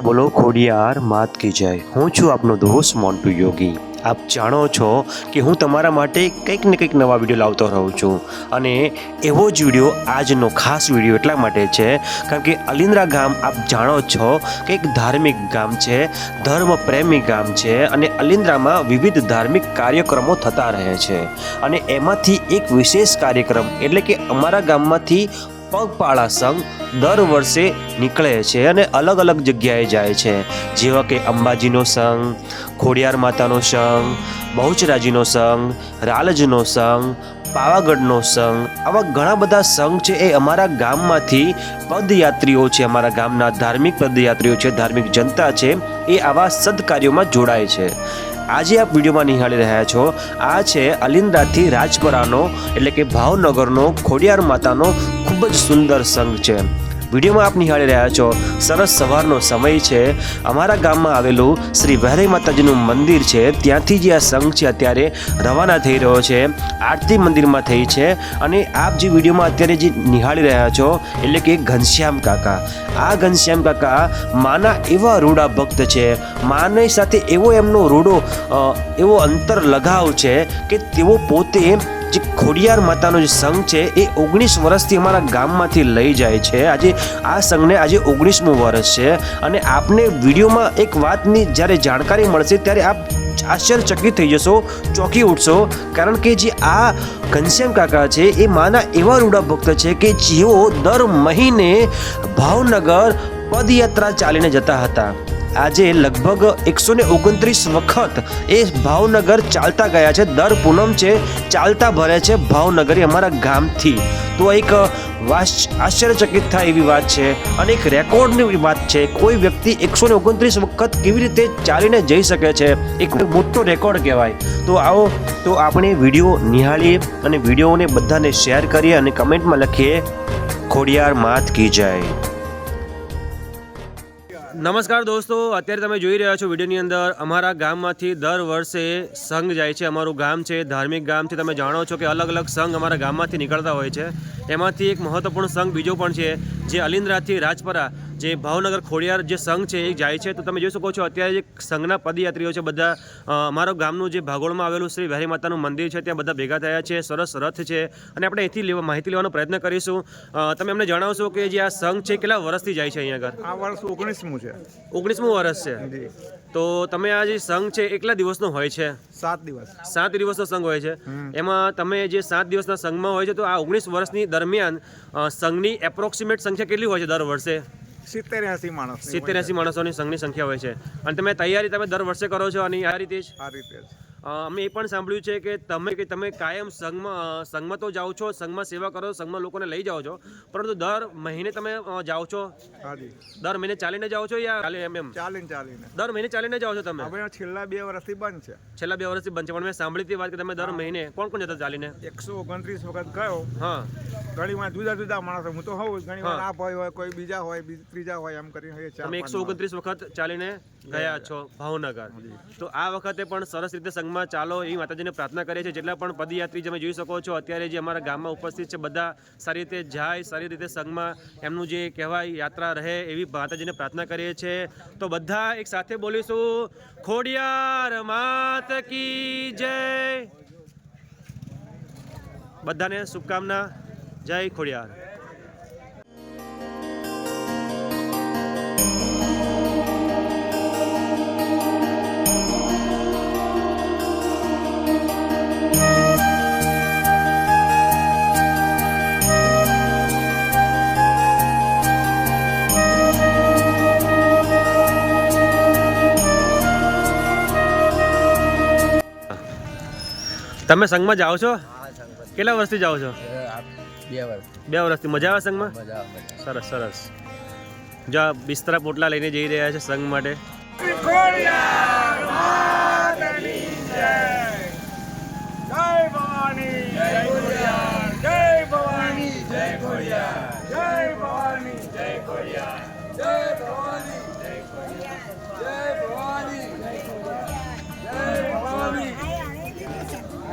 બોલો ખોડિયાર માત કી જય। હું છું આપનો દોસ્ત મોન્ટુ યોગી। આપ જાણો છો કે હું તમારા માટે કંઈક ને કંઈક નવા વિડીયો લાવતો રહું છું અને એવો જ વિડીયો આજનો ખાસ વિડીયો એટલા માટે છે કારણ કે અલિન્દ્રા ગામ આપ જાણો છો કે એક ધાર્મિક ગામ છે, ધર્મ પ્રેમી ગામ છે અને અલિન્દ્રામાં વિવિધ ધાર્મિક કાર્યક્રમો થતા રહે છે અને એમાંથી એક વિશેષ કાર્યક્રમ એટલે કે અમારા ગામમાંથી પગપાળા સંઘ દર વર્ષે નીકળે છે અને અલગ અલગ જગ્યાએ જાય છે, જેવા કે અંબાજીનો સંઘ, ખોડિયાર માતાનો સંઘ, બહુચરાજીનો સંઘ, રાલજનો સંઘ, પાવાગઢનો સંઘ। આવા ઘણા બધા સંઘ છે એ અમારા ગામમાંથી પદયાત્રીઓ છે, અમારા ગામના ધાર્મિક પદયાત્રીઓ છે, ધાર્મિક જનતા છે એ આવા સદકાર્યોમાં જોડાય છે। આજે આપ વિડીયોમાં નિહાળી રહ્યા છો આ છે અલિન્દ્રાથી રાજપરાનો એટલે કે ભાવનગરનો ખોડિયાર માતાનો ખૂબ જ સુંદર સંઘ છે। વિડીયોમાં આપ નિહાળી રહ્યા છો સરસ સવારનો સમય છે। અમારા ગામમાં આવેલું શ્રી વહેરાઈ માતાજીનું મંદિર છે, ત્યાંથી જે આ સંઘ છે અત્યારે રવાના થઈ રહ્યો છે। આરતી મંદિરમાં થઈ છે અને આપ જે વિડીયોમાં અત્યારે જે નિહાળી રહ્યા છો એટલે કે ઘનશ્યામ કાકા, આ ઘનશ્યામ કાકા માના એવા રૂડા ભક્ત છે, માની સાથે એવો એમનો રૂડો એવો અંતર લગાવ છે કે તેઓ પોતે જે ખોડિયાર માતાનો જે સંઘ છે એ 19 વર્ષથી અમારા ગામમાંથી લઈ જાય છે। આજે આ સંઘને આજે 19મું વર્ષ છે અને આપને વિડીયોમાં એક વાતની જ્યારે જાણકારી મળશે ત્યારે આપ આશ્ચર્યચકિત થઈ જશો, ચોંકી ઉઠશો, કારણ કે જે આ ઘનશ્યામ કાકા છે એ માના એવા રૂડા ભક્ત છે કે જેઓ દર મહિને ભાવનગર પદયાત્રા ચાલીને જતા હતા। આજે લગભગ 129 વખત એ ભાવનગર ચાલતા ગયા છે, દર પૂનમ છે ચાલતા ભરે છે ભાવનગર અમારા ગામથી। તો એક આશ્ચર્યચકિત થાય એવી વાત છે અને એક રેકોર્ડની વાત છે। કોઈ વ્યક્તિ 129 વખત કેવી રીતે ચાલીને જઈ શકે છે, એક મોટો રેકોર્ડ કહેવાય। તો આવો તો આપણે વિડીયો નિહાળીએ અને વિડીયોને બધાને શેર કરીએ અને કમેન્ટમાં લખીએ ખોડિયાર માત કી જય। નમસ્કાર દોસ્તો, અત્યારે તમે જોઈ રહ્યા છો વિડીયોની અંદર અમારા ગામમાંથી દર વર્ષે સંઘ જાય છે। અમારું ગામ છે ધાર્મિક ગામ છે, તમે જાણો છો કે અલગ અલગ સંઘ અમારા ગામમાંથી નીકળતા હોય છે। એમાંથી એક મહત્વપૂર્ણ સંઘ બીજો પણ છે જે અલિન્દ્રાથી રાજપરા જે ભાવનગર ખોડિયાર જે સંઘ છે એ જાય છે। તો તમે જોઈ શકો છો અત્યારે જે સંઘના પદયાત્રીઓ છે બધા અમારા ગામનું જે ભાગોળમાં આવેલું શ્રી વહેરાઈ માતાનું મંદિર છે ત્યાં બધા ભેગા થયા છે, સરસ રથ છે અને આપણે અહીંથી માહિતી લેવાનો પ્રયત્ન કરીશું। તમે અમને જણાવશો કે જે આ સંઘ છે કેટલા વર્ષથી જાય છે અહીંયા આગળ? આ વર્ષ 19મું છે। 19મું વર્ષ છે। તો તમે આ જે સંઘ છે કેટલા દિવસનો હોય છે? 7 દિવસ। 7 દિવસનો સંઘ હોય છે। એમાં તમે જે 7 દિવસના સંઘમાં હોય છે તો આ 19 વર્ષની દરમિયાન સંઘની એપ્રોક્સિમેટ સંખ્યા કેટલી હોય છે દર વર્ષે? 70-80 માણસ। 70-80 માણસોની સંઘની સંખ્યા હોય છે અને તમે તૈયારી તમે દર વર્ષે કરો છો અને આ રીતે જ? આ રીતે જ। અમે એ પણ સાંભળ્યું છે કે તમે કાયમ સંઘમાં તો જાઓ છો, સંઘમાં સેવા કરો, સંઘમાં લોકોને લઈ જાઓ છો, પરંતુ દર મહિને તમે જાઓ છો? હાજી। દર મહિને ચાલીને જાઓ છો યા ચાલે એમ? ચાલીને। દર મહિને ચાલીને જાઓ છો તમે? હવે છેલ્લા 2 વર્ષથી બંધ છે। છેલ્લા 2 વર્ષથી બંધ છે, પણ મેં સાંભળી હતી વાત કે તમે દર મહિને કોણ કોણ જતા ચાલીને? 129 વખત ગયો। હા। ઘણીવાર જુદા માણસો, હું તો હોઉં, ઘણીવાર આ ભાઈ હોય, કોઈ બીજા હોય, ત્રીજા હોય, એમ કરીને તમે 129 વખત ચાલીને ગયા છો ભાવનગર। તો આ વખતે પણ સરસ રીતે સંઘમાં ચાલો એવી માતાજીને પ્રાર્થના કરીએ છીએ। જેટલા પણ પદયાત્રી તમે જોઈ શકો છો અત્યારે જે અમારા ગામમાં ઉપસ્થિત છે બધા સારી રીતે જાય, સારી રીતે સંઘમાં એમનું જે કહેવાય યાત્રા રહે એવી માતાજીને પ્રાર્થના કરીએ છીએ। તો બધા એક સાથે બોલીશું ખોડિયાર માત કી જય। બધાને શુભકામના, જય ખોડિયાર। તમે સંઘમાં જાઓ છો? કેટલા વર્ષથી જાઓ છો? 2 વર્ષ। 2 વર્ષથી। મજા આવે સંઘમાં? સરસ સરસ। જો બિસ્તરા પોટલા લઈને જઈ રહ્યા છે સંઘ માટે। ખોડિયાર માતની જય। જય ભવાની, જય ખોડિયાર, જય ભવાની, જય ખોડિયાર, જય ભવાની, જય ખોડિયાર, જય ભવાની, જય ખોડિયાર, જય ભવાની, જય ખોડિયાર, જય ભવાની,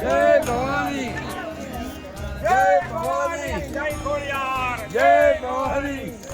જય ભવાની, જય ભવાની, જય ખોડિયાર, જય ભવાની।